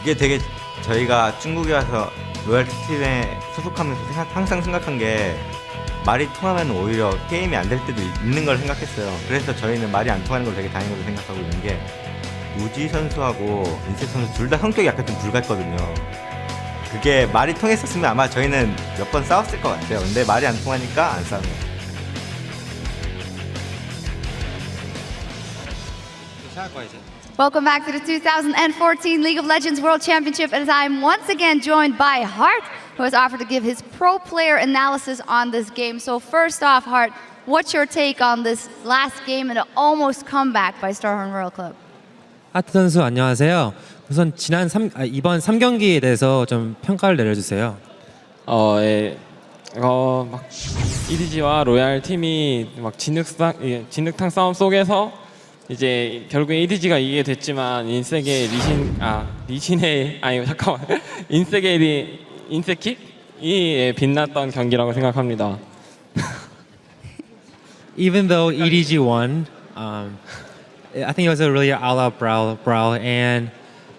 그게 되게 저희가 중국에 와서 로얄 팀에 소속하면서 항상 생각한 게 말이 통하면 오히려 게임이 안 될 때도 있는 걸 생각했어요. 그래서 저희는 말이 안 통하는 걸 되게 다행으로 생각하고 있는 게 우지 선수하고 인색 선수 둘 다 성격이 약간 좀 불같거든요. 그게 말이 통했었으면 아마 저희는 몇 번 싸웠을 것 같아요. 근데 말이 안 통하니까 안 싸우는 거예요. Welcome back to the 2014 League of Legends World Championship, as I'm once again joined by Hart, who has offered to give his pro player analysis on this game. So first off, Hart, what's your take on this last game and an almost comeback by Starhorn Royal Club? 하트 선수 안녕하세요. 우선 이번 3경기에 대해서 좀 평가를 내려주세요. 막 EDG와 로얄 팀이 막 진흙탕 싸움 속에서 이제 결국에 EDG가 이기게 됐지만 인색의 인색킥이 빛났던 경기라고 생각합니다. Even though EDG won, I think it was a really all-out brawl, and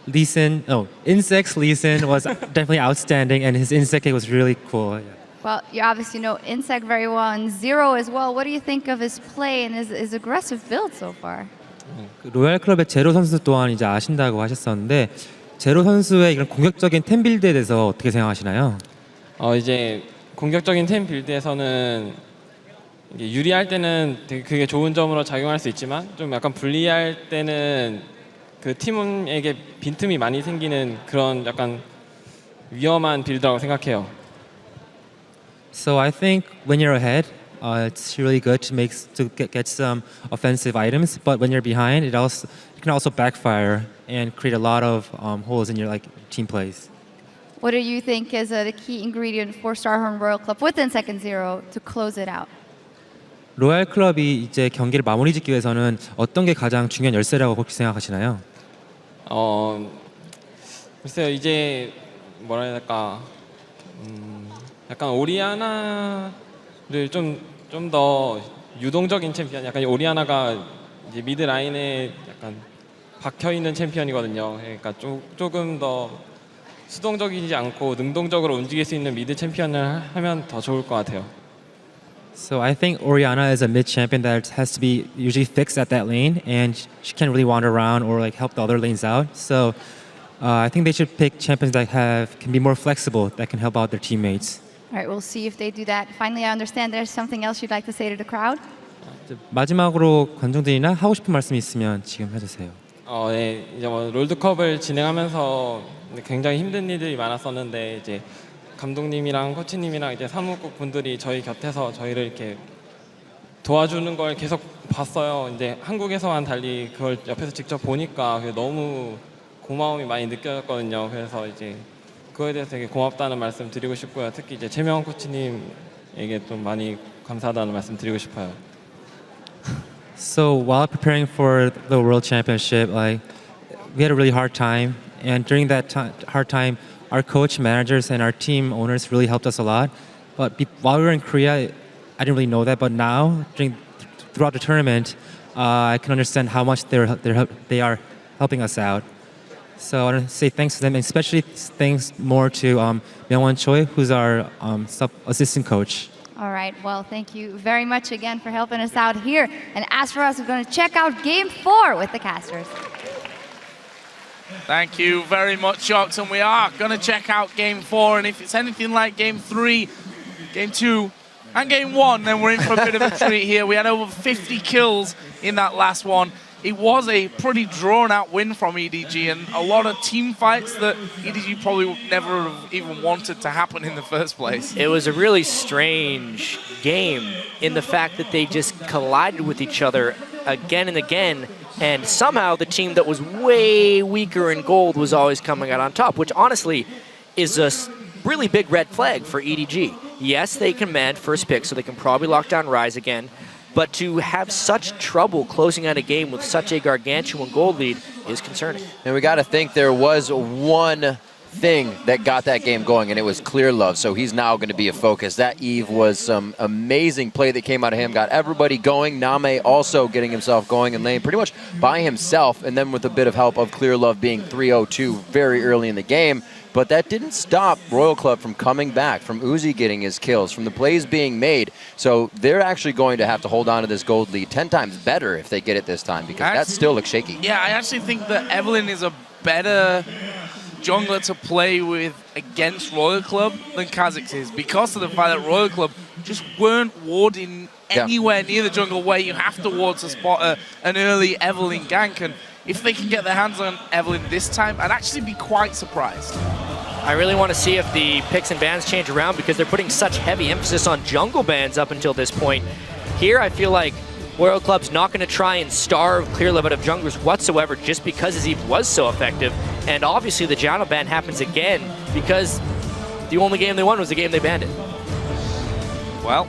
Insect's Lee Sin was definitely outstanding, and his insect kick was really cool. Yeah. Well, you obviously know Insect very well, and Zero as well. What do you think of his play and his aggressive build so far? 로얄 클럽의 제로 선수 또한 이제 아신다고 하셨었는데 제로 선수의 이런 공격적인 템 빌드에 대해서 어떻게 생각하시나요? 이제 공격적인 템 빌드에서는 이게 유리할 때는 되게 그게 좋은 점으로 작용할 수 있지만 좀 약간 불리할 때는 그 팀에게 빈틈이 많이 생기는 그런 약간 위험한 빌드라고 생각해요. So I think when you're ahead, it's really good to get some offensive items. But when you're behind, it can also backfire and create a lot of holes in your team plays. What do you think is the key ingredient for Starhorn Royal Club within second zero to close it out? 로얄 클럽이 이제 경기를 마무리 짓기 위해서는 어떤 게 가장 중요한 열쇠라고 그렇게 생각하시나요? 글쎄요, 이제 뭐라 해야 될까, 약간 오리아나를 좀 더 유동적인 챔피언, 약간 오리아나가 이제 미드 라인에 약간 박혀 있는 챔피언이거든요. 그러니까 조금 더 수동적이지 않고 능동적으로 움직일 수 있는 미드 챔피언을 하면 더 좋을 것 같아요. So I think Oriana is a mid champion that has to be usually fixed at that lane, and she can't really wander around or help the other lanes out. So I think they should pick champions that can be more flexible, that can help out their teammates. All right, we'll see if they do that. Finally, I understand there's something else you'd like to say to the crowd? 마지막으로 관중들이나 하고 싶은 말씀 있으면 지금 해주세요. 네, 이제 롤드컵을 진행하면서 굉장히 힘든 일들이 많았었는데 이제 감독님이랑 코치님이랑 이제 사무국 분들이 저희 곁에서 저희를 이렇게 도와주는 걸 계속 봤어요. 이제 한국에서만 달리 그걸 옆에서 직접 보니까 너무 고마움이 많이 느껴졌거든요. 그래서 이제 그거에 대해서 되게 고맙다는 말씀 드리고 싶고요. 특히 이제 최명원 코치님에게 좀 많이 감사하다는 말씀 드리고 싶어요. So while preparing for the World Championship, we had a really hard time, and during that hard time, our coach, managers, and our team owners really helped us a lot. But while we were in Korea, I didn't really know that. But now, throughout the tournament, I can understand how much they are helping us out. So I want to say thanks to them, and especially thanks more to Myungwon Choi, who's our assistant coach. All right, well, thank you very much again for helping us out here. And as for us, we're going to check out Game 4 with the casters. Thank you very much, Shox. And we are going to check out Game 4. And if it's anything like Game 3, Game 2, and Game 1, then we're in for a bit of a treat here. We had over 50 kills in that last one. It was a pretty drawn-out win from EDG, and a lot of team fights that EDG probably never have even wanted to happen in the first place. It was a really strange game in the fact that they just collided with each other again and again, and somehow the team that was way weaker in gold was always coming out on top, which honestly is a really big red flag for EDG. Yes, they command first pick, so they can probably lock down Rise again, but to have such trouble closing out a game with such a gargantuan gold lead is concerning. And we got to think there was one thing that got that game going, and it was Clear Love, so he's now going to be a focus. That Eve was some amazing play that came out of him, got everybody going. Name also getting himself going in lane pretty much by himself, and then with a bit of help of Clear Love being 3-0-2 very early in the game. But that didn't stop Royal Club from coming back, from Uzi getting his kills, from the plays being made. So they're actually going to have to hold on to this gold lead 10 times better if they get it this time, because that still looks shaky. Yeah, I actually think that Evelyn is a better jungler to play with against Royal Club than Kha'Zix is, because of the fact that Royal Club just weren't warding anywhere near the jungle where you have to ward to spot an early Evelyn gank. And if they can get their hands on Evelyn this time, I'd actually be quite surprised. I really want to see if the picks and bans change around, because they're putting such heavy emphasis on jungle bans up until this point. Here, I feel like Royal Club's not going to try and starve Clear Love out of junglers whatsoever, just because his Eve was so effective. And obviously the Janna ban happens again because the only game they won was the game they banned it. Well,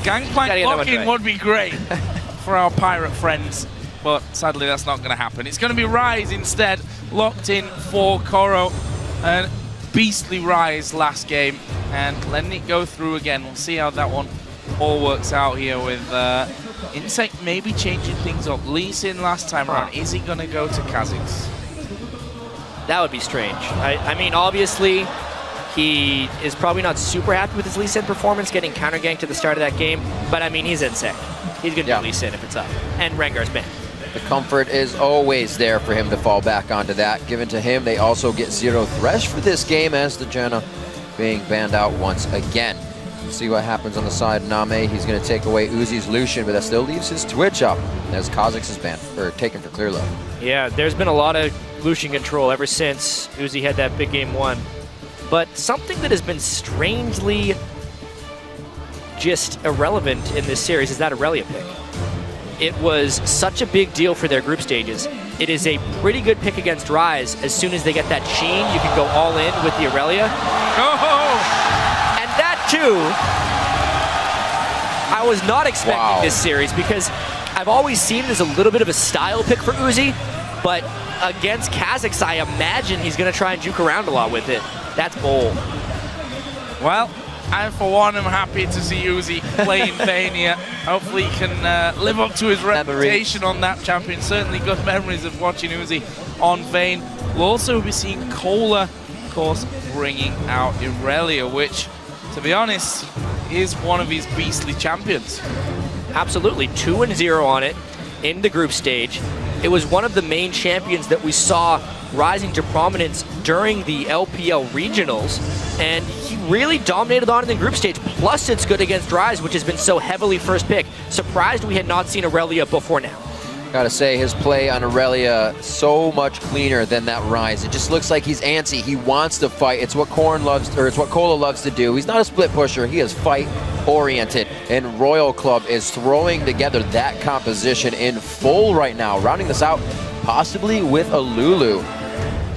Gangplank blocking would be great for our pirate friends, but sadly that's not going to happen. It's going to be Rise instead, locked in for Koro, and beastly Rise last game, and letting it go through again. We'll see how that one all works out here with Insect maybe changing things up. Lee Sin last time around, is he going to go to Kha'Zix? That would be strange. I mean, obviously, he is probably not super happy with his Lee Sin performance, getting counter ganked to the start of that game, but I mean, he's Insect. He's going to do Lee Sin if it's up. And Rengar's banned. The comfort is always there for him to fall back onto that. Given to him, they also get 0 Thresh for this game, as the Janna being banned out once again. See what happens on the side of Name. He's going to take away Uzi's Lucian, but that still leaves his Twitch up as Kha'Zix is banned, or taken for Clear Love. Yeah, there's been a lot of Lucian control ever since Uzi had that big game 1. But something that has been strangely just irrelevant in this series is that Aurelia pick. It was such a big deal for their group stages. It is a pretty good pick against Rise. As soon as they get that Sheen, you can go all in with the Aurelia. And that too, I was not expecting this series, because I've always seen it as a little bit of a style pick for Uzi, but against Kha'Zix, I imagine he's going to try and juke around a lot with it. That's bold. Well, I, for one, am happy to see Uzi playing Vayne here. Hopefully he can live up to his reputation on that champion. Certainly good memories of watching Uzi on Vayne. We'll also be seeing Cola, of course, bringing out Aurelia, which, to be honest, is one of his beastly champions. Absolutely, 2-0 on it in the group stage. It was one of the main champions that we saw rising to prominence during the LPL regionals, and he really dominated on it in the group stage. Plus, it's good against Rise, which has been so heavily first pick. Surprised we had not seen Aurelia before now. Gotta say, his play on Aurelia so much cleaner than that Rise. It just looks like he's antsy. He wants to fight. It's what it's what Cola loves to do. He's not a split pusher. He is fight oriented, and Royal Club is throwing together that composition in full right now, rounding this out possibly with a Lulu.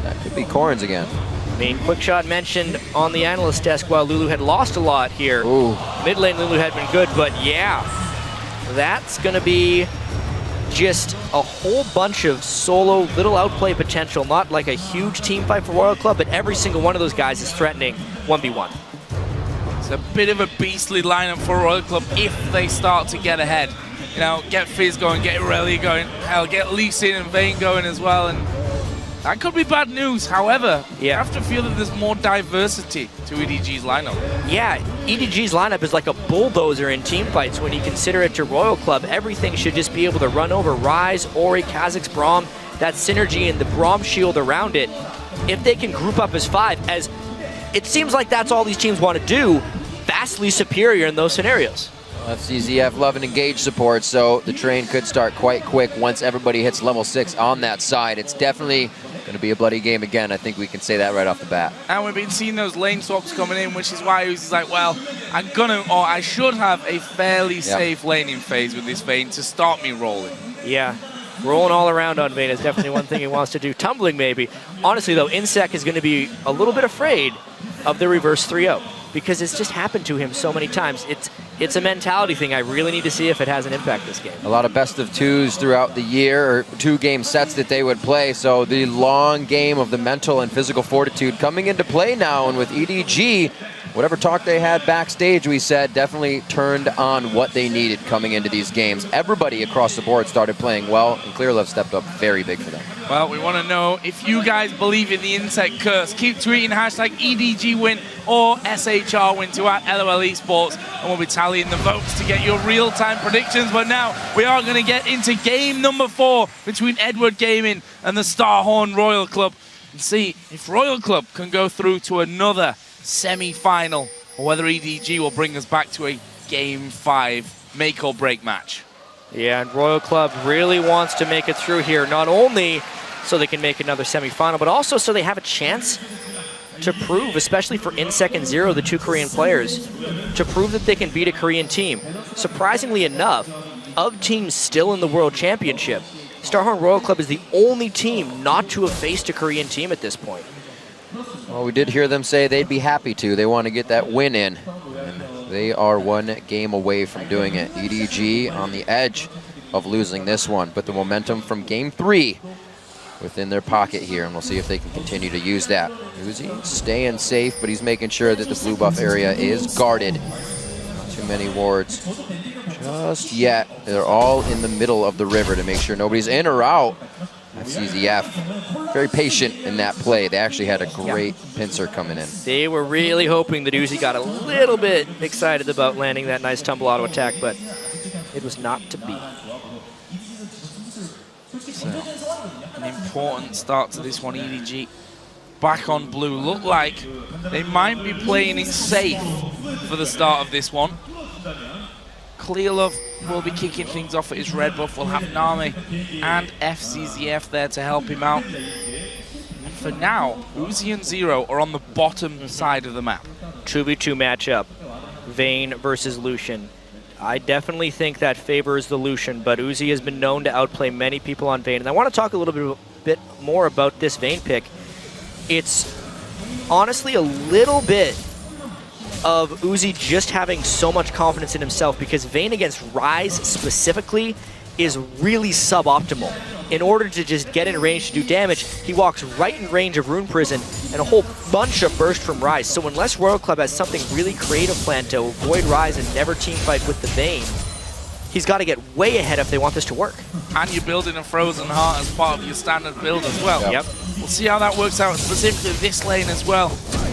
That could be Corns again. I mean, Quickshot mentioned on the analyst desk while Lulu had lost a lot here. Ooh. Mid lane Lulu had been good, but yeah, that's going to be just a whole bunch of solo little outplay potential. Not like a huge team fight for Royal Club, but every single one of those guys is threatening 1v1. It's a bit of a beastly lineup for Royal Club if they start to get ahead. You know, get Fizz going, get Aurelia going, hell, get Lee Sin and Vayne going as well, and that could be bad news. However, you have to feel that there's more diversity to EDG's lineup. Yeah, EDG's lineup is like a bulldozer in team fights. When you consider it to Royal Club, everything should just be able to run over Rise, Ori, Kha'Zix, Braum, that synergy and the Braum shield around it. If they can group up as 5, as it seems like that's all these teams want to do, vastly superior in those scenarios. That's ZF love and engage support, so the train could start quite quick once everybody hits level 6 on that side. It's definitely going to be a bloody game again. I think we can say that right off the bat. And we've been seeing those lane swaps coming in, which is why he's like, well, I should have a fairly safe laning phase with this Vayne to start me rolling. Yeah, rolling all around on Vayne is definitely one thing he wants to do. Tumbling maybe. Honestly though, Insec is going to be a little bit afraid of the reverse 3-0 because it's just happened to him so many times. it's a mentality thing. I really need to see if it has an impact this game. A lot of best of twos throughout the year, or 2-game sets that they would play. So the long game of the mental and physical fortitude coming into play now. And with EDG, whatever talk they had backstage, we said, definitely turned on what they needed coming into these games. Everybody across the board started playing well, and Clearlove stepped up very big for them. Well, we want to know if you guys believe in the insect curse. Keep tweeting hashtag EDG win or SHR win to @LOL Esports, and we'll be tallying the votes to get your real-time predictions. But now we are going to get into game number 4 between Edward Gaming and the Starhorn Royal Club, and see if Royal Club can go through to another semi-final, or whether EDG will bring us back to a game 5 make or break match. Yeah, and Royal Club really wants to make it through here, not only so they can make another semi-final, but also so they have a chance to prove, especially for Insec and Zero, the 2 Korean players, to prove that they can beat a Korean team. Surprisingly enough, of teams still in the World Championship, Starhorn Royal Club is the only team not to have faced a Korean team at this point. Well, we did hear them say they'd be happy to. They want to get that win in. And they are 1 game away from doing it. EDG on the edge of losing this one, but the momentum from game 3 within their pocket here, and we'll see if they can continue to use that. Uzi staying safe, but he's making sure that the blue buff area is guarded. Not too many wards just yet. They're all in the middle of the river to make sure nobody's in or out. FCZF, very patient in that play. They actually had a great pincer coming in. They were really hoping that Uzi got a little bit excited about landing that nice tumble auto attack, but it was not to be. So, an important start to this one. EDG back on blue. Look like they might be playing it safe for the start of this one. Clearlove will be kicking things off at his red buff. We'll have Name and FCZF there to help him out. And for now, Uzi and Zero are on the bottom side of the map. 2v2 matchup, Vayne versus Lucian. I definitely think that favors the Lucian, but Uzi has been known to outplay many people on Vayne. And I want to talk a little bit more about this Vayne pick. It's honestly a little bit of Uzi just having so much confidence in himself, because Vayne against Ryze specifically is really suboptimal. In order to just get in range to do damage, he walks right in range of Rune Prison and a whole bunch of burst from Ryze. So unless Royal Club has something really creative planned to avoid Ryze and never teamfight with the Vayne, he's got to get way ahead if they want this to work. And you're building a Frozen Heart as part of your standard build as well. Yep. We'll see how that works out, specifically this lane as well.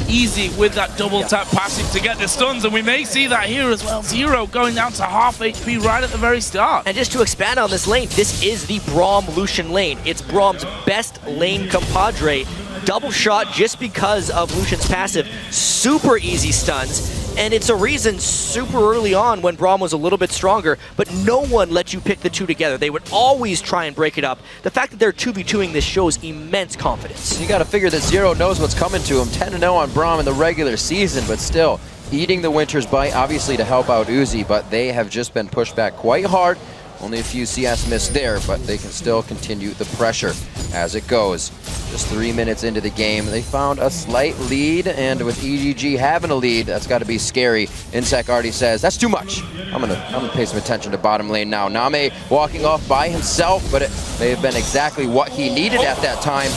Easy with that double tap passive to get the stuns, and we may see that here as well. Zero going down to half HP right at the very start. And just to expand on this lane, this is the Braum Lucian lane. It's Braum's best lane compadre. Double shot just because of Lucian's passive. Super easy stuns. And it's a reason super early on when Braum was a little bit stronger, but no one let you pick the two together. They would always try and break it up. The fact that they're 2v2ing this shows immense confidence. You got to figure that Zero knows what's coming to him. 10-0 on Braum in the regular season, but still eating the Winter's Bite, obviously to help out Uzi, but they have just been pushed back quite hard. Only a few CS missed there, but they can still continue the pressure as it goes. Just 3 minutes into the game, they found a slight lead, and with EDG having a lead, that's got to be scary. Insec already says, that's too much. I'm gonna pay some attention to bottom lane now. Name walking off by himself, but it may have been exactly what he needed at that time.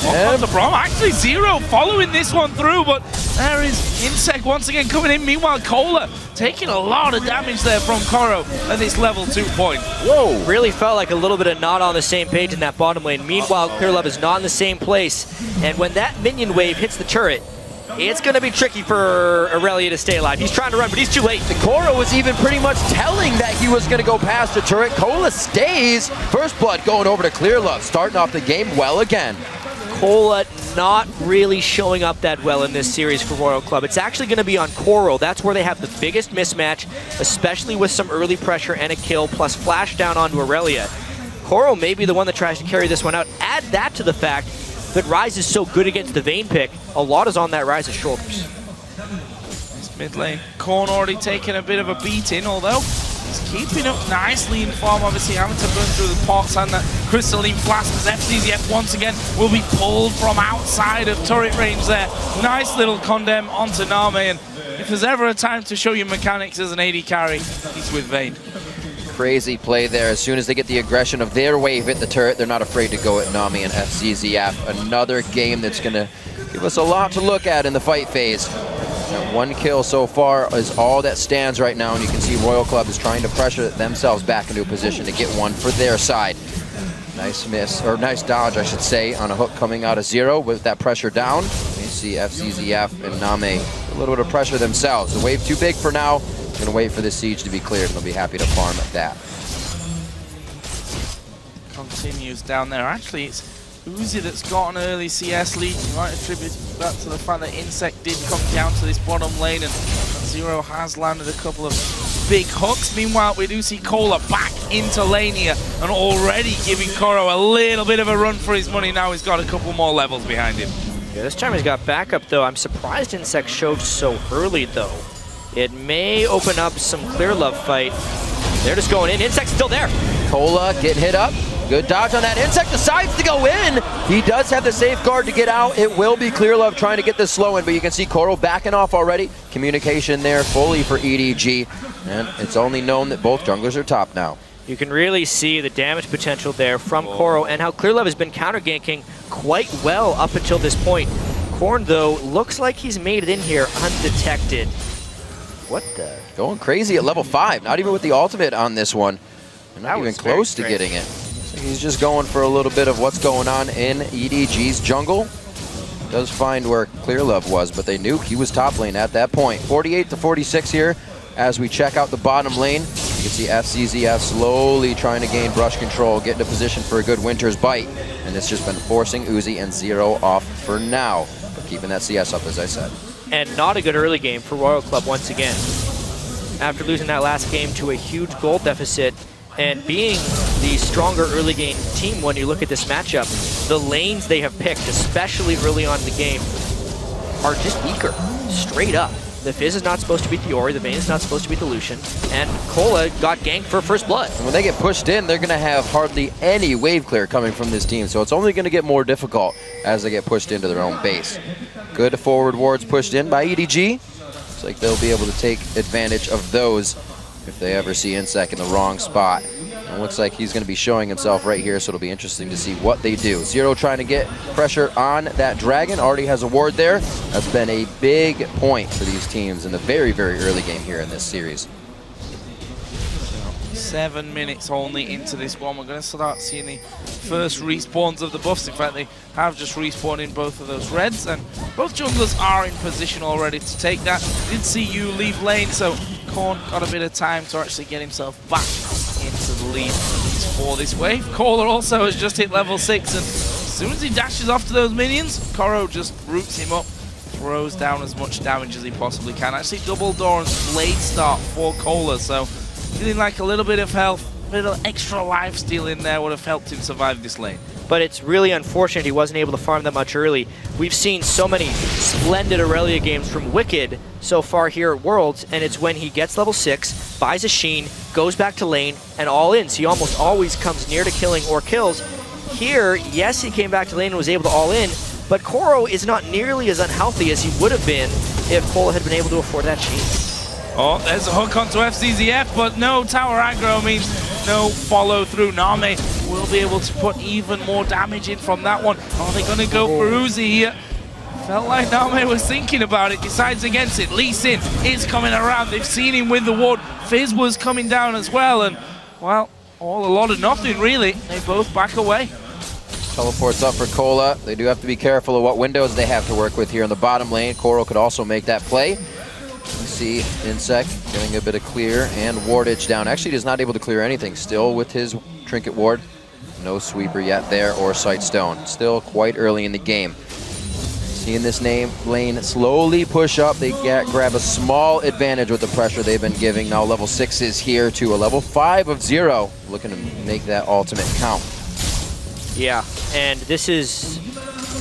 And the Braum, actually Zero following this one through, but there is Insec once again coming in. Meanwhile, Cola taking a lot of damage there from Koro at this level 2 point. Whoa! Really felt like a little bit of not on the same page in that bottom lane. Meanwhile, Clearlove is not in the same place, and when that minion wave hits the turret, it's going to be tricky for Aurelia to stay alive. He's trying to run, but he's too late. Koro was even pretty much telling that he was going to go past the turret. Cola stays. First blood going over to Clearlove, starting off the game well again. Cola not really showing up that well in this series for Royal Club. It's actually going to be on Koro. That's where they have the biggest mismatch, especially with some early pressure and a kill, plus flash down onto Aurelia. Koro may be the one that tries to carry this one out. Add that to the fact that Ryze is so good against the Vayne pick. A lot is on that Ryze's shoulders. This mid lane, Korn already taking a bit of a beating, although He's keeping up nicely in farm, obviously having to burn through the pots and that crystalline flask as FCZF once again will be pulled from outside of turret range there. Nice little condemn onto Name, and if there's ever a time to show you mechanics as an AD carry, he's with Vayne. Crazy play there. As soon as they get the aggression of their wave hit the turret, they're not afraid to go at Nami and FCZF. Another game that's going to give us a lot to look at in the fight phase. That 1 kill so far is all that stands right now, and you can see Royal Club is trying to pressure themselves back into a position to get one for their side. Nice miss, or nice dodge, I should say, on a hook coming out of 0 with that pressure down. You see FCZF and Name a little bit of pressure themselves. The wave too big for now. Going to wait for this siege to be cleared, and they'll be happy to farm at that. Continues down there. Actually, it's Uzi that's got an early CS lead. You might attribute that to the fact that Insect did come down to this bottom lane, and Zero has landed a couple of big hooks. Meanwhile, we do see Cola back into lane here, and already giving Koro a little bit of a run for his money. Now he's got a couple more levels behind him. Yeah, this time he's got backup, though. I'm surprised Insect showed so early, though. It may open up some clear love fight. They're just going in. Insect's still there. Cola getting hit up. Good dodge on that. Insect decides to go in. He does have the safeguard to get out. It will be clear love trying to get this slow in, but you can see Koro backing off already. Communication there fully for EDG. And it's only known that both junglers are top now. You can really see the damage potential there from Koro and how clear love has been counter ganking quite well up until this point. Korn, though, looks like he's made it in here undetected. What the? Going crazy at level 5. Not even with the ultimate on this one. They're not even close to getting it. So he's just going for a little bit of what's going on in EDG's jungle. Does find where Clear Love was, but they knew he was top lane at that point. 48 to 46 here as we check out the bottom lane. You can see FCZF slowly trying to gain brush control, get into position for a good Winter's Bite. And it's just been forcing Uzi and Zero off for now, but keeping that CS up, as I said. And not a good early game for Royal Club once again. After losing that last game to a huge gold deficit and being the stronger early game team when you look at this matchup, the lanes they have picked, especially early on in the game, are just weaker, straight up. The Fizz is not supposed to beat the Ori, the Vayne is not supposed to beat the Lucian, and Cola got ganked for first blood. And when they get pushed in, they're going to have hardly any wave clear coming from this team, so it's only going to get more difficult as they get pushed into their own base. Good forward wards pushed in by EDG. Looks like they'll be able to take advantage of those if they ever see Insect in the wrong spot. And it looks like he's going to be showing himself right here, so it'll be interesting to see what they do. Zero trying to get pressure on that Dragon. Already has a ward there. That's been a big point for these teams in the very, very early game here in this series. 7 minutes only into this one. We're going to start seeing the first respawns of the buffs. In fact, they have just respawned in both of those reds, and both junglers are in position already to take that. Did see you leave lane, so Korn got a bit of time to actually get himself back into the lead for this wave. Cola also has just hit level 6, and as soon as he dashes off to those minions, Koro just roots him up, throws down as much damage as he possibly can. Actually, double door and blade start for Cola, so feeling like a little bit of health, a little extra life steal in there would have helped him survive this lane. But it's really unfortunate he wasn't able to farm that much early. We've seen so many splendid Aurelia games from Wicked so far here at Worlds, and it's when he gets level 6, buys a Sheen, goes back to lane, and all in. So he almost always comes near to killing or kills. Here, yes, he came back to lane and was able to all in, but Koro is not nearly as unhealthy as he would have been if Cola had been able to afford that Sheen. Oh, there's a hook onto FCZF, but no tower aggro means no follow through. Name will be able to put even more damage in from that one. Are they going to go for Uzi here? Felt like Name was thinking about it, decides against it. Lee Sin is coming around. They've seen him with the ward. Fizz was coming down as well, and, well, all a lot of nothing, really. They both back away. Teleports up for Cola. They do have to be careful of what windows they have to work with here in the bottom lane. Koro could also make that play. You see Insect getting a bit of clear and wardage down. Actually, he's not able to clear anything. Still with his trinket ward. No sweeper yet there or Sightstone. Still quite early in the game. Seeing this lane slowly push up. They grab a small advantage with the pressure they've been giving. Now level 6 is here to a level 5 of Zero. Looking to make that ultimate count. Yeah, and this is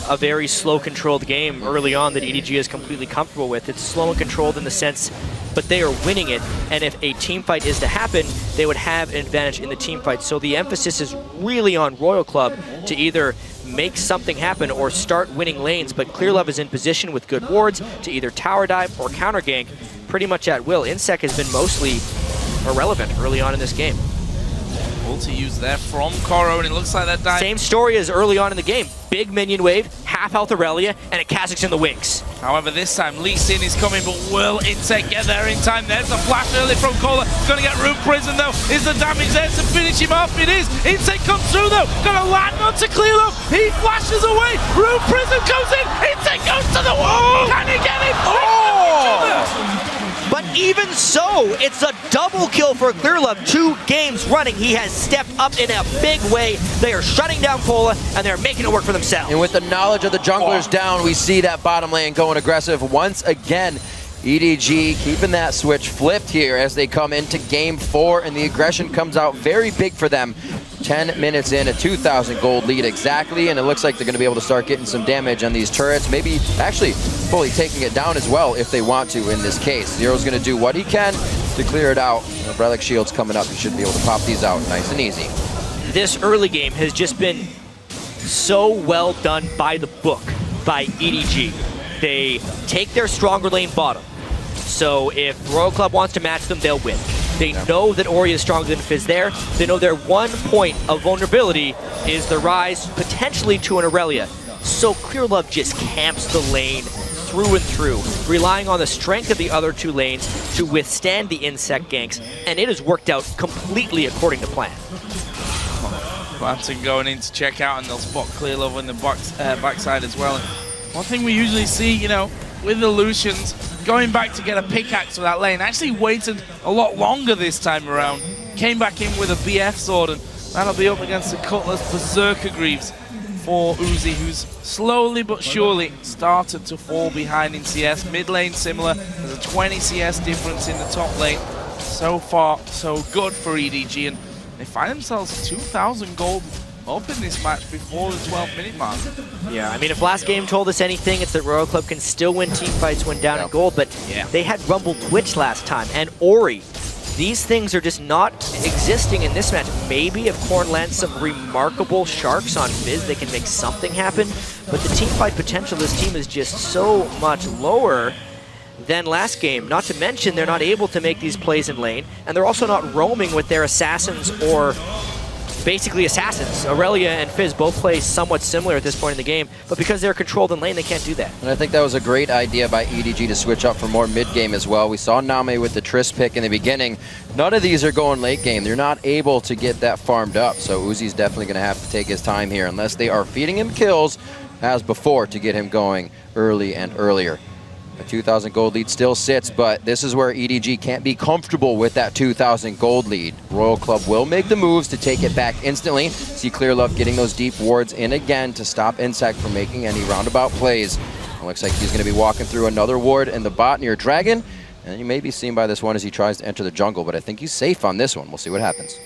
a very slow controlled game early on that EDG is completely comfortable with. It's slow and controlled in the sense but they are winning it. And if a team fight is to happen, they would have an advantage in the team fight. So the emphasis is really on Royal Club to either make something happen or start winning lanes, but Clearlove is in position with good wards to either tower dive or counter gank pretty much at will. Insec has been mostly irrelevant early on in this game. Ulti used there from Koro, and it looks like that dive. Same story as early on in the game. Big minion wave, half health Aurelia, and a Kha'Zix in the wings. However, this time Lee Sin is coming, but will Insect get there in time? There's the flash early from Cola. Gonna get Rune Prison though. Is the damage there to finish him off? It is. Insect comes through though. Gonna land onto Clearlove. He flashes away. Rune Prison goes in. Insect goes to the wall. Can he get it? Oh! But even so, it's a double kill for Clearlove. 2 games running, he has stepped up in a big way. They are shutting down Cola, and they're making it work for themselves. And with the knowledge of the junglers down, we see that bottom lane going aggressive once again. EDG keeping that switch flipped here as they come into game 4, and the aggression comes out very big for them. 10 minutes in, a 2,000 gold lead exactly, and it looks like they're going to be able to start getting some damage on these turrets, maybe actually fully taking it down as well if they want to in this case. Zero's going to do what he can to clear it out. Relic Shield's coming up. He should be able to pop these out nice and easy. This early game has just been so well done by the book by EDG. They take their stronger lane bottom. So if Royal Club wants to match them, they'll win. They know that Ori is stronger than Fizz there. They know their one point of vulnerability is the rise potentially to an Aurelia. So Clearlove just camps the lane through and through, relying on the strength of the other 2 lanes to withstand the Insect ganks, and it has worked out completely according to plan. Planting going in to check out, and they'll spot Clearlove in the backside as well. And one thing we usually see, you know, with the Lucians, going back to get a pickaxe for that lane, actually waited a lot longer this time around. Came back in with a BF sword, and that'll be up against the Cutlass Berserker Greaves for Uzi, who's slowly but surely started to fall behind in CS. Mid lane similar, there's a 20 CS difference in the top lane. So far, so good for EDG, and they find themselves 2,000 gold up in this match before the 12-minute mark. Yeah, I mean, if last game told us anything, it's that Royal Club can still win team fights when down in gold, but they had Rumble Twitch last time, and Ori. These things are just not existing in this match. Maybe if Korn lands some remarkable sharks on Fizz, they can make something happen, but the team fight potential of this team is just so much lower than last game. Not to mention, they're not able to make these plays in lane, and they're also not roaming with their assassins or basically assassins. Aurelia and Fizz both play somewhat similar at this point in the game, but because they're controlled in lane, they can't do that. And I think that was a great idea by EDG to switch up for more mid-game as well. We saw Name with the Triss pick in the beginning. None of these are going late game. They're not able to get that farmed up, so Uzi's definitely going to have to take his time here unless they are feeding him kills as before to get him going early and earlier. A 2,000 gold lead still sits, but this is where EDG can't be comfortable with that 2,000 gold lead. Royal Club will make the moves to take it back instantly. See Clearlove getting those deep wards in again to stop Insect from making any roundabout plays. It looks like he's going to be walking through another ward in the bot near Dragon, and you may be seen by this one as he tries to enter the jungle, but I think he's safe on this one. We'll see what happens.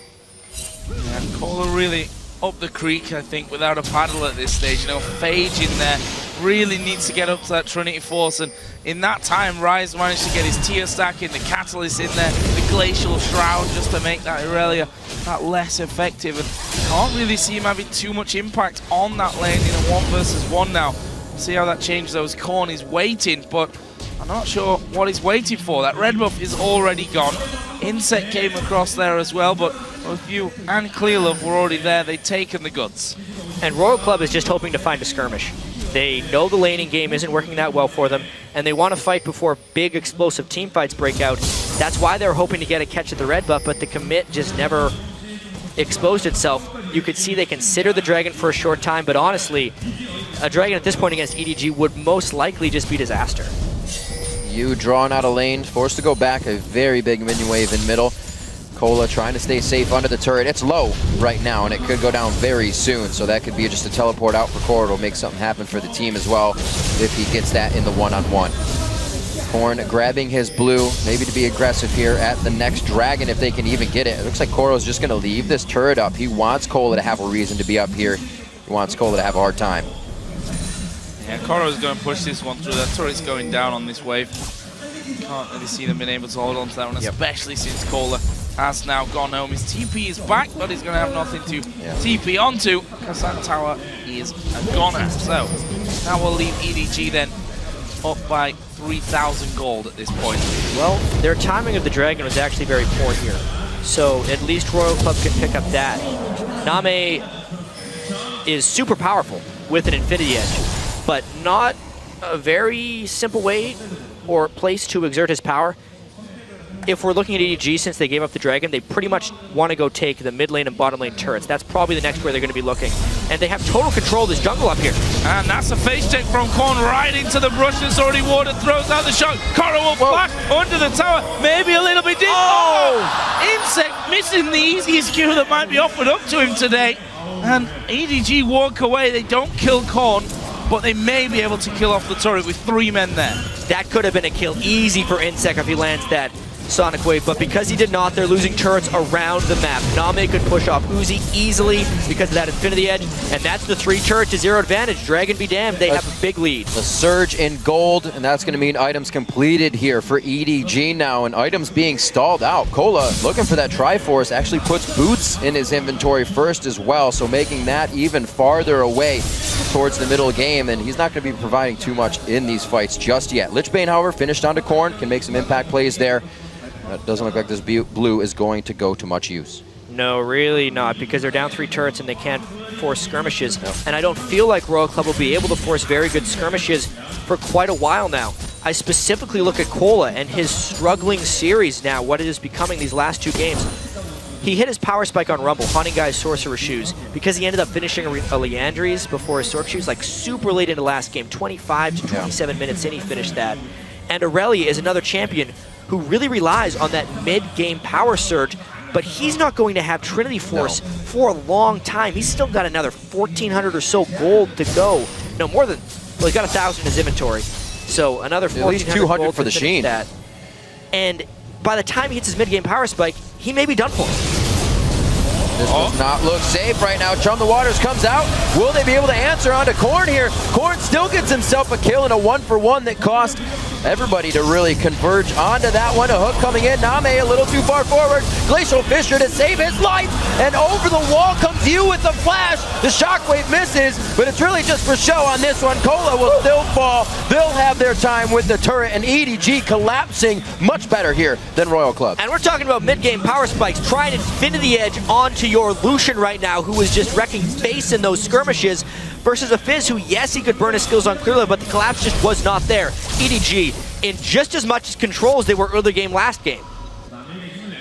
And Cola really up the creek, I think, without a paddle at this stage. You know, Phage in there really needs to get up to that Trinity Force, and in that time, Rise managed to get his tier stack in, the Catalyst in there, the Glacial Shroud just to make that Aurelia that less effective, and can't really see him having too much impact on that lane in a 1 versus 1 now. See how that changes those. Korn is waiting, but I'm not sure what he's waiting for. That red buff is already gone. Insect came across there as well, but both you and Clearlove were already there. They'd taken the goods. And Royal Club is just hoping to find a skirmish. They know the laning game isn't working that well for them, and they want to fight before big explosive team fights break out. That's why they're hoping to get a catch at the red buff, but the commit just never exposed itself. You could see they consider the Dragon for a short time, but honestly, a Dragon at this point against EDG would most likely just be disaster. You drawn out of lane, forced to go back, a very big minion wave in middle. Cola trying to stay safe under the turret. It's low right now, and it could go down very soon, so that could be just a teleport out for Core. It'll make something happen for the team as well if he gets that in the one-on-one. Korn grabbing his blue, maybe to be aggressive here at the next Dragon if they can even get it. It looks like Koro's just going to leave this turret up. He wants Cola to have a reason to be up here. He wants Cola to have a hard time. Yeah, Koro's going to push this one through. That turret's going down on this wave. Can't really see them being able to hold on to that one, especially since Kohler has now gone home. His TP is back, but he's going to have nothing to TP onto because that tower is a goner. So that will leave EDG then up by 3,000 gold at this point. Well, their timing of the Dragon was actually very poor here. So at least Royal Club can pick up that. Name is super powerful with an Infinity Edge, but not a very simple way or place to exert his power. If we're looking at EDG, since they gave up the Dragon, they pretty much want to go take the mid lane and bottom lane turrets. That's probably the next where they're going to be looking. And they have total control of this jungle up here. And that's a face check from Korn right into the brush that's already watered, throws out the shot. Korra will flash under the tower, maybe a little bit deep. Oh! Insect missing the easiest kill that might be offered up to him today. And EDG walk away, they don't kill Korn, but they may be able to kill off the turret with 3 men there. That could have been a kill easy for Insect if he lands that Sonic Wave, but because he did not, they're losing turrets around the map. Name could push off Uzi easily because of that Infinity Edge, and that's the 3 turret to 0 advantage. Dragon be damned, they have a big lead. The surge in gold, and that's going to mean items completed here for EDG now, and items being stalled out. Kola looking for that Triforce, actually puts boots in his inventory first as well, so making that even farther away towards the middle game, and he's not going to be providing too much in these fights just yet. Lichbane, however, finished onto Korn, can make some impact plays there. It doesn't look like this blue is going to go to much use. No, really not, because they're down 3 turrets and they can't force skirmishes. And I don't feel like Royal Club will be able to force very good skirmishes for quite a while now. I specifically look at Kola and his struggling series now, what it is becoming these last 2 games. He hit his power spike on Rumble, Haunting Guy's Sorcerer Shoes, because he ended up finishing a Leandri's before his Sorcerer Shoes, like super late into last game, 25 to 27 minutes in he finished that. And Aurelia is another champion who really relies on that mid-game power surge, but he's not going to have Trinity Force for a long time. He's still got another 1,400 or so gold to go. No, more than, well, he's got 1,000 in his inventory. So another 1,400 200 gold for the Sheen. That. And by the time he hits his mid-game power spike, he may be done for. This does not look safe right now. Chum the Waters comes out. Will they be able to answer onto Korn here? Korn still gets himself a kill in a 1-for-1 that cost everybody to really converge onto that one. A hook coming in. Name a little too far forward. Glacial Fisher to save his life. And over the wall comes you with the flash. The shockwave misses, but it's really just for show on this one. Kola will still fall. They'll have their time with the turret, and EDG collapsing much better here than Royal Club. And we're talking about mid-game power spikes. Try an Infinity Edge onto your Lucian right now, who is just wrecking space in those skirmishes, versus a Fizz who, yes, he could burn his skills on Clearlove, but the collapse just was not there. EDG in just as much control as they were early game last game.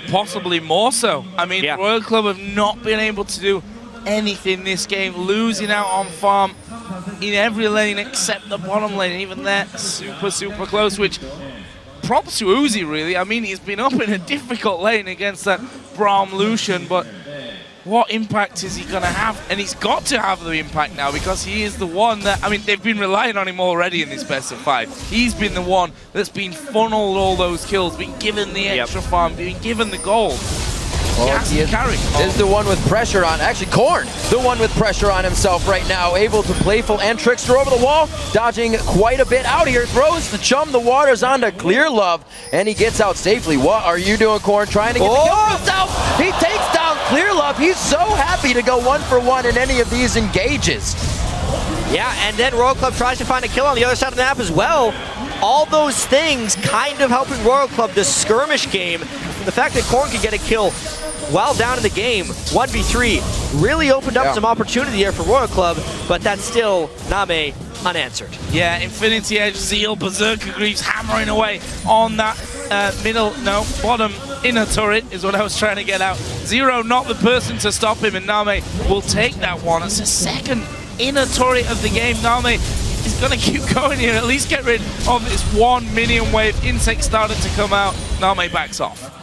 Possibly more so. I mean, Royal Club have not been able to do anything this game, losing out on farm in every lane except the bottom lane. Even that super close, which props to Uzi, really. I mean, he's been up in a difficult lane against that Braum Lucian, but what impact is he going to have? And he's got to have the impact now because he is the one that, I mean, they've been relying on him already in this best of 5. He's been the one that's been funneled all those kills, been given the extra farm, been given the gold. Well, he is the one with pressure on, actually Korn, the one with pressure on himself right now, able to playful and trickster over the wall, dodging quite a bit out here, throws the Chum the Waters onto Clearlove, and he gets out safely. What are you doing, Korn? Trying to get the kill for himself. He takes down Clearlove. He's so happy to go 1-for-1 in any of these engages. Yeah, and then Royal Club tries to find a kill on the other side of the map as well. All those things kind of helping Royal Club this skirmish game. The fact that Korn could get a kill while down in the game, 1v3, really opened up some opportunity here for Royal Club, but that's still Name unanswered. Yeah, Infinity Edge, Zeal, Berserker Greaves hammering away on that bottom inner turret is what I was trying to get out. Zero not the person to stop him, and Name will take that one. It's the second inner turret of the game. Name is going to keep going here, at least get rid of this one minion wave. Insect started to come out. Name backs off.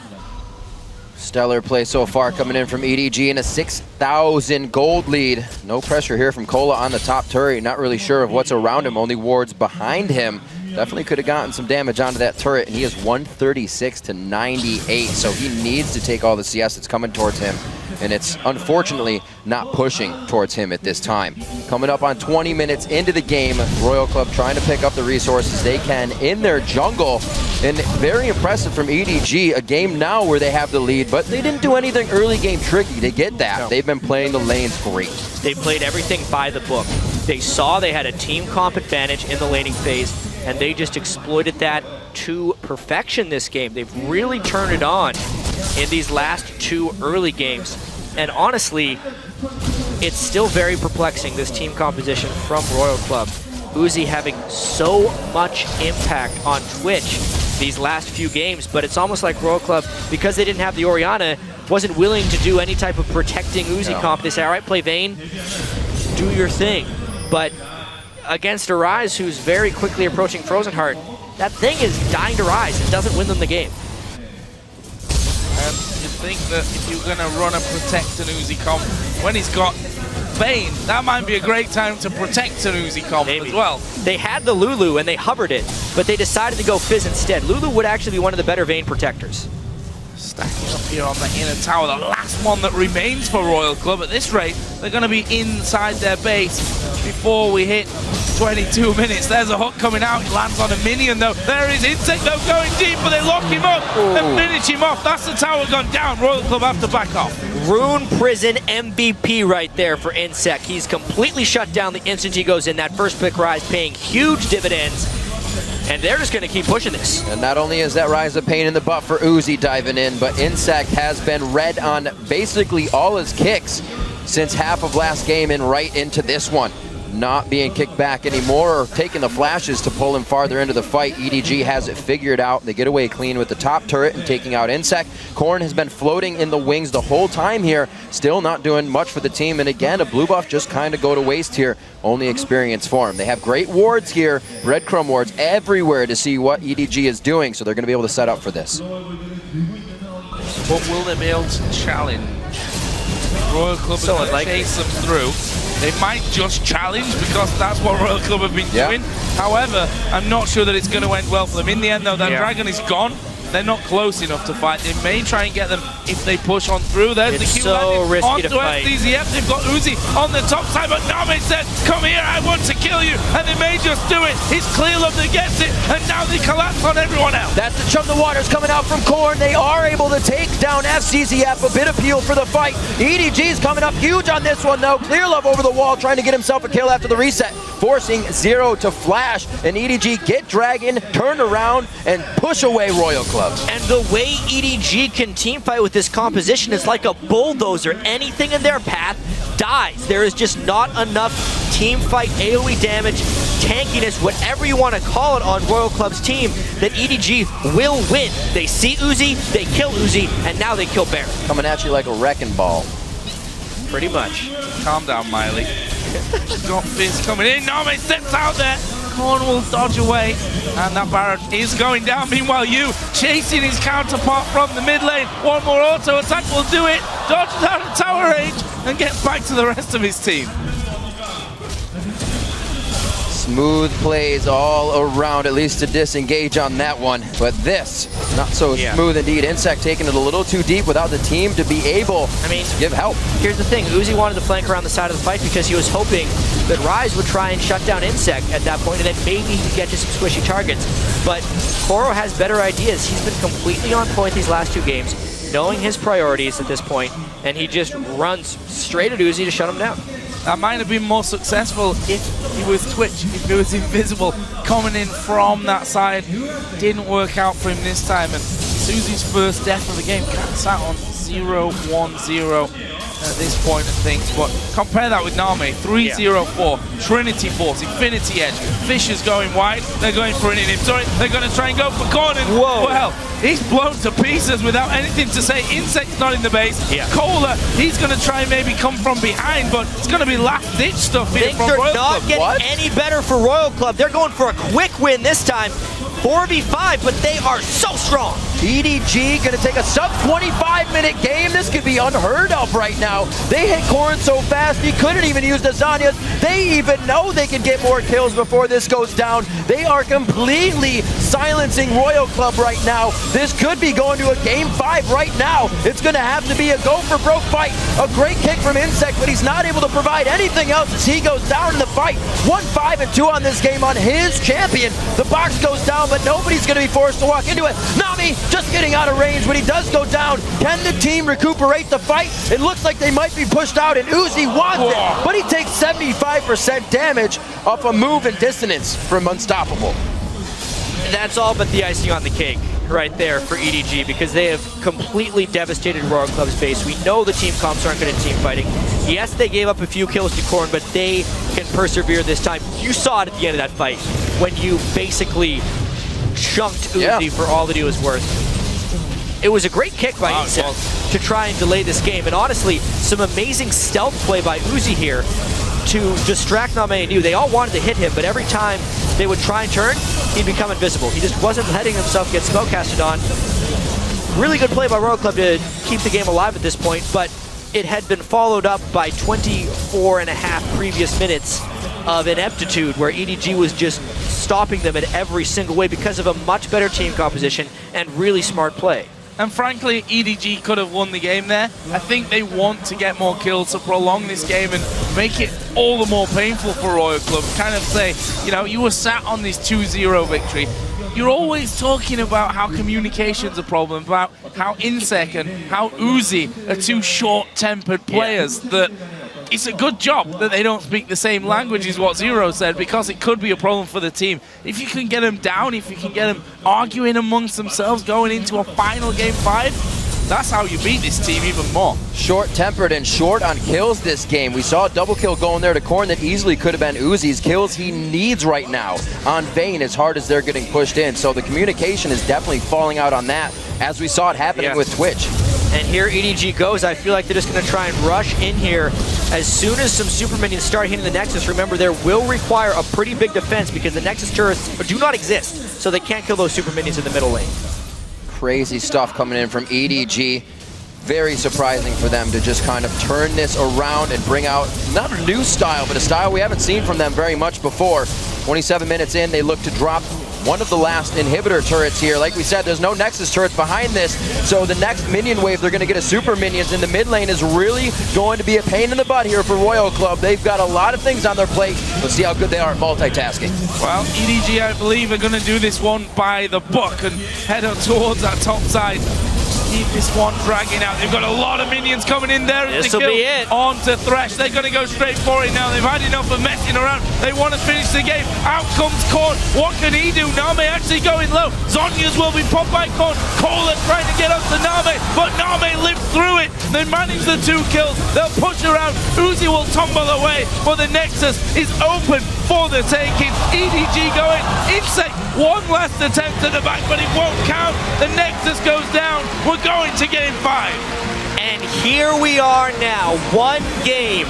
Stellar play so far coming in from EDG in a 6,000 gold lead. No pressure here from Kola on the top turret. Not really sure of what's around him, only wards behind him. Definitely could have gotten some damage onto that turret, and he is 136 to 98, so he needs to take all the CS that's coming towards him, and it's unfortunately not pushing towards him at this time. Coming up on 20 minutes into the game, Royal Club trying to pick up the resources they can in their jungle, And very impressive from EDG, a game now where they have the lead, but they didn't do anything early game tricky to get that. No. They've been playing the lanes great. They played everything by the book. They saw they had a team comp advantage in the laning phase, and they just exploited that to perfection this game. They've really turned it on in these last 2 early games. And honestly, it's still very perplexing, this team composition from Royal Club. Uzi having so much impact on Twitch these last few games, but it's almost like Royal Club, because they didn't have the Orianna, wasn't willing to do any type of protecting Uzi comp. They say, all right, play Vayne, do your thing. But against Arise, who's very quickly approaching Frozen Heart, that thing is dying to rise. It doesn't win them the game. And you think that if you're going to run a protect an Uzi comp, when he's got Vayne, that might be a great time to protect an Uzi comp as well. They had the Lulu and they hovered it, but they decided to go Fizz instead. Lulu would actually be one of the better Vayne protectors. Stacking up here on the inner tower, the last one that remains for Royal Club. At this rate, they're going to be inside their base before we hit 22 minutes. There's a hook coming out. He lands on a minion, though. There is Insect, though, going deep, but they lock him up and finish him off. That's the tower gone down. Royal Club have to back off. Rune Prison MVP right there for Insect. He's completely shut down the instant he goes in. That first pick Rise paying huge dividends. And they're just going to keep pushing this. And not only is that Rise a pain in the butt for Uzi diving in, but Insect has been red on basically all his kicks since half of last game and right into this one. Not being kicked back anymore or taking the flashes to pull him farther into the fight. EDG has it figured out. They get away clean with the top turret and taking out Insect. Corn has been floating in the wings the whole time here. Still not doing much for the team. And again, a blue buff just kind of go to waste here. Only experience for him. They have great wards here. Red Chrome wards everywhere to see what EDG is doing. So they're going to be able to set up for this. But will they be able to challenge? Royal Club is going to chase them through. They might just challenge because that's what Royal Club have been doing. However, I'm not sure that it's going to end well for them. In the end, though, that dragon is gone. They're not close enough to fight. They may try and get them if they push on through. There's the Q so risky to fight. FDZ. They've got Uzi on the top side, but Name says, come here, I want to kill you. And they may just do it. It's Clearlove that gets it, and now they collapse on everyone else. That's the Chum the Waters coming out from Corn. They are able to take down FCZF. A bit of peel for the fight. EDG's coming up huge on this one, though. Clearlove over the wall, trying to get himself a kill after the reset, forcing Zero to flash. And EDG get Dragon, turn around, and push away Royal Club. And the way EDG can teamfight with this composition is like a bulldozer. Anything in their path dies. There is just not enough teamfight, AoE damage, tankiness, whatever you want to call it on Royal Club's team, that EDG will win. They see Uzi, they kill Uzi, and now they kill Baron. Coming at you like a wrecking ball. Pretty much. Calm down, Miley. Got Fizz coming in. Name steps out there. Corn will dodge away, and that Baron is going down. Meanwhile, you chasing his counterpart from the mid lane. One more auto attack will do it. Dodges out of tower range and gets back to the rest of his team. Smooth plays all around, at least to disengage on that one. But this, not so smooth indeed. Insect taking it a little too deep without the team to be able to give help. Here's the thing, Uzi wanted to flank around the side of the fight because he was hoping that Rise would try and shut down Insect at that point, and then maybe he could get to some squishy targets. But Koro has better ideas. He's been completely on point these last 2 games, knowing his priorities at this point, and he just runs straight at Uzi to shut him down. That might have been more successful if he was Twitch, if he was invisible, coming in from that side. Didn't work out for him this time, and Suzi's first death of the game. Cat's out on 0-1-0 at this point of things, but compare that with Name, 3-0-4, Trinity Force, Infinity Edge, Fisher's going wide, they're going for an inhibitor, they're going to try and go for Corn, and well, he's blown to pieces without anything to say. Insect's not in the base. Kohler, he's going to try and maybe come from behind, but it's going to be last-ditch stuff here from Royal Club. They're not getting any better for Royal Club. They're going for a quick win this time, 4v5, but they are so strong. EDG gonna take a sub 25-minute game. This could be unheard of right now. They hit Corn so fast he couldn't even use lasagnas. They even know they can get more kills before this goes down. They are completely silencing Royal Club right now. This could be going to a game 5 right now. It's gonna have to be a go for broke fight. A great kick from Insect, but he's not able to provide anything else as he goes down in the fight. 1-5-2 on this game on his champion. The box goes down, but nobody's gonna be forced to walk into it. Nami just getting out of range, but he does go down. Can the team recuperate the fight? It looks like they might be pushed out, and Uzi wants it, but he takes 75% damage off a move and dissonance from Unstoppable. That's all but the icing on the cake right there for EDG, because they have completely devastated Royal Club's base. We know the team comps aren't good at team fighting. Yes, they gave up a few kills to Korn, but they can persevere this time. You saw it at the end of that fight when you basically chunked Uzi for all that he was worth. It was a great kick by Insect to try and delay this game, and honestly, some amazing stealth play by Uzi here to distract Name and Yu. They all wanted to hit him, but every time they would try and turn, he'd become invisible. He just wasn't letting himself get smoke casted on. Really good play by Royal Club to keep the game alive at this point, but it had been followed up by 24.5 previous minutes of ineptitude where EDG was just stopping them in every single way because of a much better team composition and really smart play. And frankly, EDG could have won the game there. I think they want to get more kills to prolong this game and make it all the more painful for Royal Club. Kind of say, you know, you were sat on this 2-0 victory. You're always talking about how communication's a problem, about how Insec and how Uzi are two short-tempered players that it's a good job that they don't speak the same language is what Zero said, because it could be a problem for the team. If you can get them down, if you can get them arguing amongst themselves going into a final game 5, that's how you beat this team even more. Short-tempered and short on kills this game. We saw a double kill going there to Korn that easily could have been Uzi's kills he needs right now on Vayne as hard as they're getting pushed in. So the communication is definitely falling out on that, as we saw it happening with Twitch. And here EDG goes. I feel like they're just going to try and rush in here as soon as some super minions start hitting the Nexus. Remember, there will require a pretty big defense because the Nexus turrets do not exist, so they can't kill those super minions in the middle lane. Crazy stuff coming in from EDG. Very surprising for them to just kind of turn this around and bring out not a new style, but a style we haven't seen from them very much before. 27 minutes in, they look to drop one of the last inhibitor turrets here. Like we said, there's no Nexus turrets behind this, so the next minion wave, they're going to get a super minions in the mid lane is really going to be a pain in the butt here for Royal Club. They've got a lot of things on their plate. Let's see how good they are at multitasking. Well, EDG, I believe, are going to do this one by the book and head up towards that top side. Keep this one dragging out. They've got a lot of minions coming in there. This'll be it. On to Thresh. They're going to go straight for it now. They've had enough of messing around. They want to finish the game. Out comes Korn. What can he do? Name actually going low. Zhonya's will be popped by Korn. Kohler trying to get up to Name, but Name lives through it. They manage the 2 kills. They'll push around. Uzi will tumble away, but the Nexus is open for the taking. EDG going. Insect, one last attempt at the back, but it won't count. The Nexus goes down. We're going to game 5. And here we are now, one game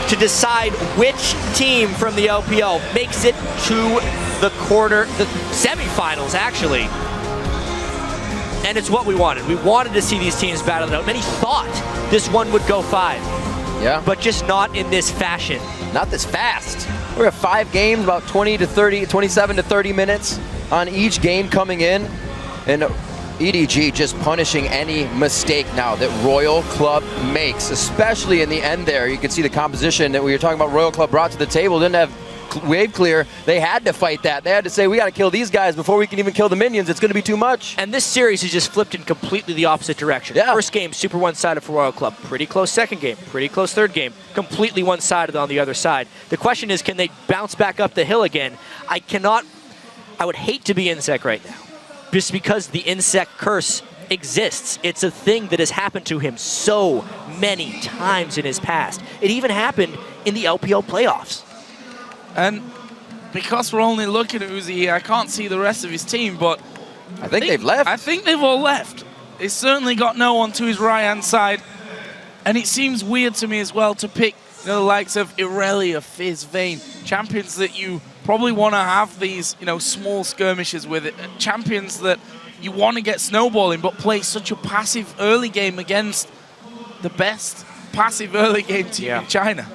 to decide which team from the LPL makes it to the semifinals, actually. And it's what we wanted. We wanted to see these teams battle it out. Many thought this one would go 5. Yeah. But just not in this fashion. Not this fast. We're at 5 games, about 27 to 30 minutes on each game coming in. And EDG just punishing any mistake now that Royal Club makes, especially in the end there. You can see the composition that we were talking about Royal Club brought to the table. Didn't have wave clear. They had to fight that. They had to say, we got to kill these guys before we can even kill the minions. It's going to be too much. And this series has just flipped in completely the opposite direction. Yeah. First game, super one-sided for Royal Club. Pretty close second game. Pretty close third game. Completely one-sided on the other side. The question is, can they bounce back up the hill again? I would hate to be Insec right now, just because the Insec curse exists. It's a thing that has happened to him so many times in his past. It even happened in the LPL playoffs. And because we're only looking at Uzi here, I can't see the rest of his team, but I think they've left. I think they've all left. He's certainly got no one to his right-hand side. And it seems weird to me as well to pick the likes of Irelia, Fizz, Vayne, champions that you probably want to have these, small skirmishes with it. Champions that you want to get snowballing, but play such a passive early game against the best passive early game team in China.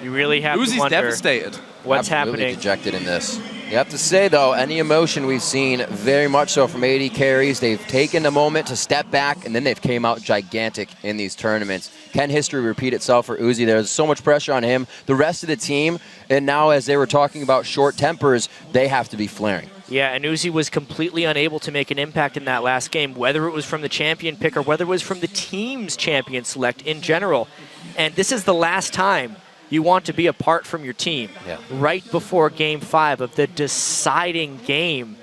You really have Uzi's to wonder devastated. what's Absolutely happening. dejected in this. You have to say, though, any emotion we've seen very much so from AD carries. They've taken a moment to step back, and then they've came out gigantic in these tournaments. Can history repeat itself for Uzi? There's so much pressure on him. The rest of the team, and now as they were talking about short tempers, they have to be flaring. Yeah, and Uzi was completely unable to make an impact in that last game, whether it was from the champion pick or whether it was from the team's champion select in general. And this is the last time you want to be apart from your team. Right before Game 5 of the deciding game.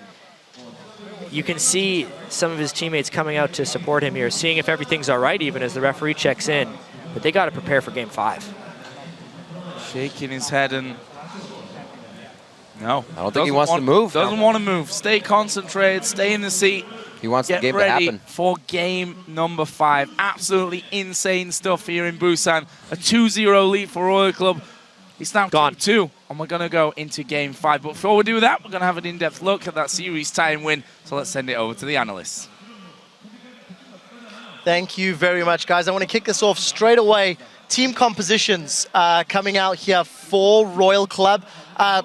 You can see some of his teammates coming out to support him here, seeing if everything's all right even as the referee checks in. But they got to prepare for Game 5. Shaking his head and... No. I don't think he wants to move. Doesn't want to move. Stay concentrated, stay in the seat. He wants the game to Get ready happen. for game number 5. Absolutely insane stuff here in Busan. A 2-0 lead for Royal Club. It's now Gone. 2-2, and we're going to go into game 5. But before we do that, we're going to have an in-depth look at that series tie-in win. So let's send it over to the analysts. Thank you very much, guys. I want to kick this off straight away. Team compositions coming out here for Royal Club.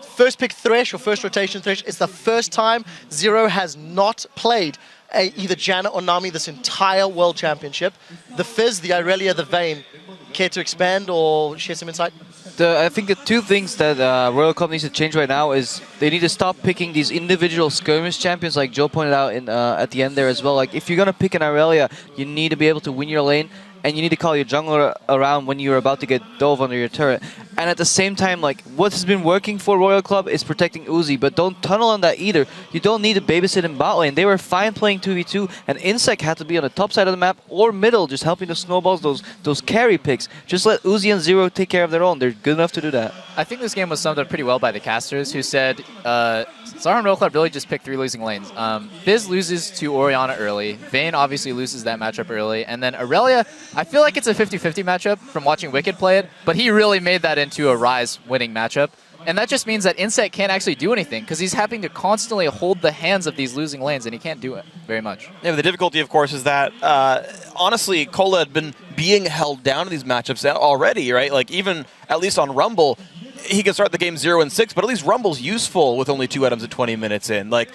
First pick Thresh, or first rotation Thresh. It's the first time Zero has not played either Janet or Nami this entire World Championship. The Fizz, the Irelia, the Vayne. Care to expand or share some insight? I think the two things that Royal Club needs to change right now is they need to stop picking these individual skirmish champions, like Joe pointed out at the end there as well. Like, if you're going to pick an Irelia, you need to be able to win your lane, and you need to call your jungler around when you're about to get dove under your turret. And at the same time, like, what has been working for Royal Club is protecting Uzi, but don't tunnel on that either. You don't need to babysit in bot lane. They were fine playing 2v2, and Insec had to be on the top side of the map or middle, just helping the snowballs, those carry picks. Just let Uzi and Zero take care of their own. They're good enough to do that. I think this game was summed up pretty well by the casters, who said Sarhan Royal Club really just picked 3 losing lanes. Fizz loses to Orianna early. Vayne obviously loses that matchup early. And then Irelia, I feel like it's a 50-50 matchup from watching Wicked play it, but he really made that into a Ryze winning matchup. And that just means that Insect can't actually do anything because he's having to constantly hold the hands of these losing lanes, and he can't do it very much. Yeah, but the difficulty, of course, is that, honestly, Cola had been being held down in these matchups already, right? Like, even at least on Rumble, he can start the game 0-6, but at least Rumble's useful with only 2 items at 20 minutes in. Like,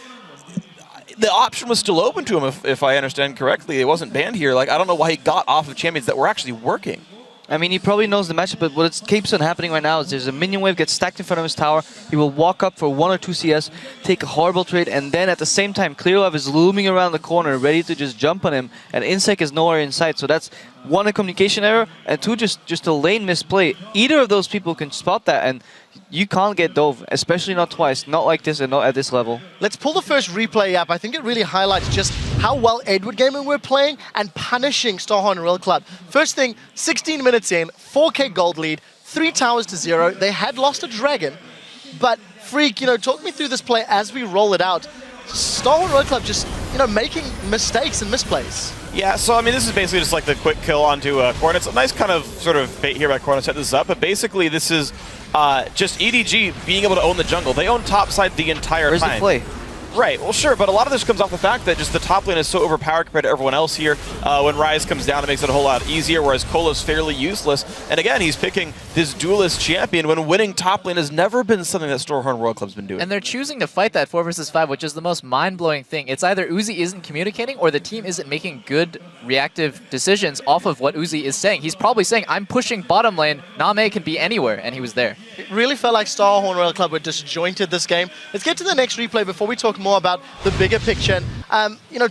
the option was still open to him, if I understand correctly. It wasn't banned here. Like, I don't know why he got off of champions that were actually working. I mean, he probably knows the matchup, but what keeps on happening right now is there's a minion wave gets stacked in front of his tower. He will walk up for 1 or 2 CS, take a horrible trade, and then at the same time, Clearlove is looming around the corner, ready to just jump on him, and Insec is nowhere in sight. So that's 1, a communication error, and 2, just a lane misplay. Either of those people can spot that, and you can't get dove, especially not twice, not like this and not at this level. Let's pull the first replay up. I think it really highlights just how well Edward Gaming were playing and punishing Starhorn Royal Club. First thing, 16 minutes in, 4K gold lead, 3 towers to 0. They had lost a dragon, but Freak, talk me through this play as we roll it out. Starhorn Royal Club just, making mistakes and misplays. Yeah, so I mean, this is basically just like the quick kill onto Corn. It's a nice kind of sort of bait here by Corn to set this up, but basically this is just EDG being able to own the jungle. They own top side the entire time. Where's the play? Right, well sure, but a lot of this comes off the fact that just the top lane is so overpowered compared to everyone else here. When Ryze comes down, it makes it a whole lot easier, whereas Kolo's fairly useless. And again, he's picking this duelist champion when winning top lane has never been something that Starhorn Royal Club's been doing. And they're choosing to fight that 4 versus 5, which is the most mind-blowing thing. It's either Uzi isn't communicating or the team isn't making good reactive decisions off of what Uzi is saying. He's probably saying, I'm pushing bottom lane, Name can be anywhere, and he was there. It really felt like Starhorn Royal Club were disjointed this game. Let's get to the next replay before we talk more about the bigger picture.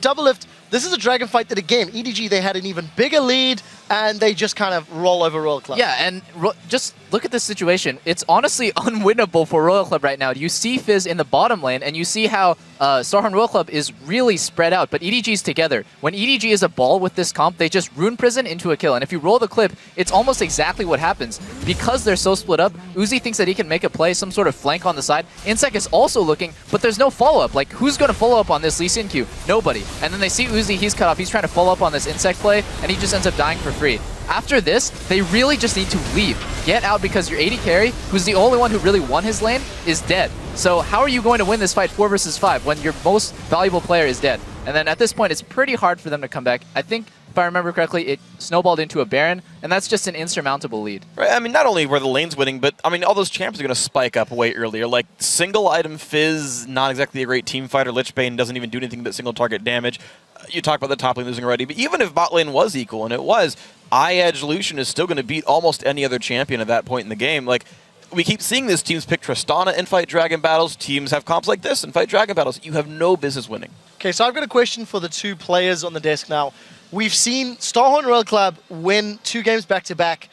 Double Lift, this is a dragon fight that, again, EDG, they had an even bigger lead, and they just kind of roll over Royal Club. Yeah, and just look at this situation. It's honestly unwinnable for Royal Club right now. You see Fizz in the bottom lane, and you see how Starhorn Royal Club is really spread out, but EDG's together. When EDG is a ball with this comp, they just rune prison into a kill, and if you roll the clip, it's almost exactly what happens. Because they're so split up, Uzi thinks that he can make a play, some sort of flank on the side. Insec is also looking, but there's no follow-up. Like, who's going to follow up on this Lee Sin Q? Nobody. And then they see Uzi, he's cut off, he's trying to follow up on this Insec play, and he just ends up dying for free. After this, they really just need to leave. Get out because your AD carry, who's the only one who really won his lane, is dead. So how are you going to win this fight 4 versus 5 when your most valuable player is dead? And then at this point, it's pretty hard for them to come back. I think, if I remember correctly, it snowballed into a Baron, and that's just an insurmountable lead. Right. I mean, not only were the lanes winning, but I mean, all those champs are going to spike up way earlier. Like single item Fizz, not exactly a great team fighter. Lichbane doesn't even do anything but single target damage. You talked about the top lane losing already, but even if bot lane was equal, and it was, iEdge Lucian is still going to beat almost any other champion at that point in the game. Like, we keep seeing this teams pick Tristana and fight Dragon battles. Teams have comps like this and fight Dragon battles. You have no business winning. Okay, so I've got a question for the two players on the desk now. We've seen Starhorn Royal Club win 2 games back-to-back,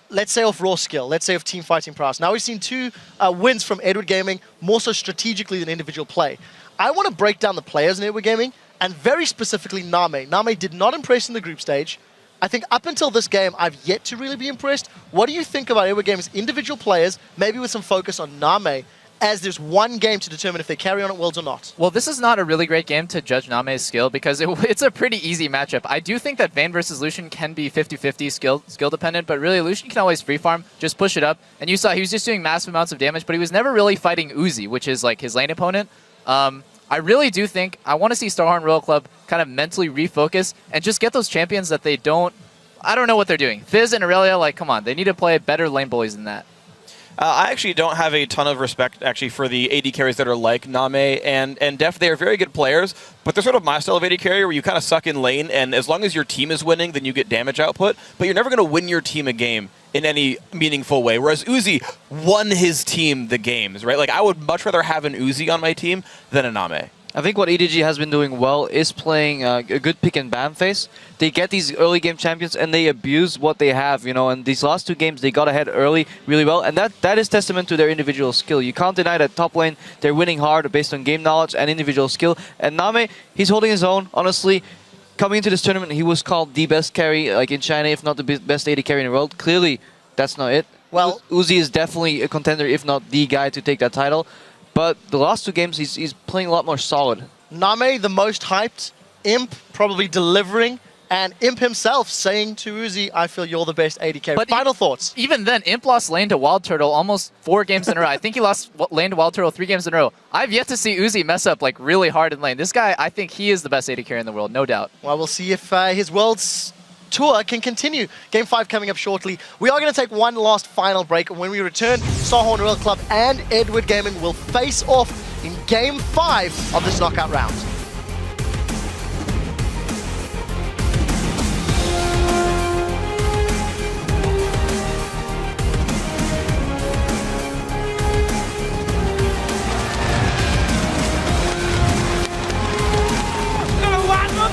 let's say off raw skill, let's say off team fighting prowess. Now we've seen 2 wins from Edward Gaming, more so strategically than individual play. I want to break down the players in Edward Gaming, and very specifically Name. Name did not impress in the group stage. I think up until this game, I've yet to really be impressed. What do you think about Edward Gaming's individual players, maybe with some focus on Name, as there's one game to determine if they carry on at Worlds or not? Well, this is not a really great game to judge Name's skill because it's a pretty easy matchup. I do think that Vayne versus Lucian can be 50-50 skill dependent, but really Lucian can always free farm, just push it up. And you saw he was just doing massive amounts of damage, but he was never really fighting Uzi, which is like his lane opponent. I really do think I want to see Starhorn Royal Club kind of mentally refocus and just get those champions that they don't. I don't know what they're doing. Fizz and Aurelia, like, come on, they need to play better lane bullies than that. I actually don't have a ton of respect, actually, for the AD carries that are like Name and Def. They are very good players, but they're sort of my style of AD carry where you kind of suck in lane, and as long as your team is winning, then you get damage output, but you're never going to win your team a game in any meaningful way, whereas Uzi won his team the games, right? Like, I would much rather have an Uzi on my team than a Name. I think what EDG has been doing well is playing a good pick and ban phase. They get these early game champions and they abuse what they have, you know, and these last 2 games they got ahead early really well, and that is testament to their individual skill. You can't deny that top lane, they're winning hard based on game knowledge and individual skill, and Name, he's holding his own, honestly. Coming into this tournament, he was called the best carry, like in China, if not the best AD carry in the world. Clearly, that's not it. Well, Uzi is definitely a contender, if not the guy to take that title. But the last 2 games, he's playing a lot more solid. Name, the most hyped, Imp probably delivering, and Imp himself saying to Uzi, I feel you're the best AD carry. But final thoughts? Even then, Imp lost lane to Wild Turtle almost 4 games in a row. I think he lost lane to Wild Turtle 3 games in a row. I've yet to see Uzi mess up like really hard in lane. This guy, I think he is the best AD carry in the world, no doubt. Well, we'll see if his Worlds tour can continue. Game 5 coming up shortly. We are going to take one last final break, and when we return, Starhorn Royal Club and Edward Gaming will face off in Game 5 of this knockout round.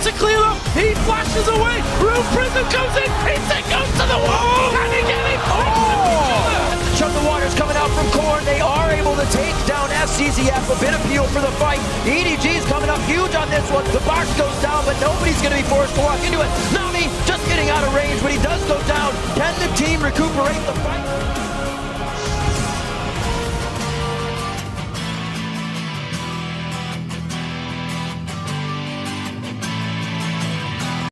To clear up, he flashes away. Rune Prism comes in, it goes to the wall. Can he get it? A chunk of water's coming out from Korn. They are able to take down FCZF. A bit of fuel for the fight. EDG's coming up huge on this one. The box goes down, but nobody's going to be forced to walk into it. Nami just getting out of range, but he does go down. Can the team recuperate the fight?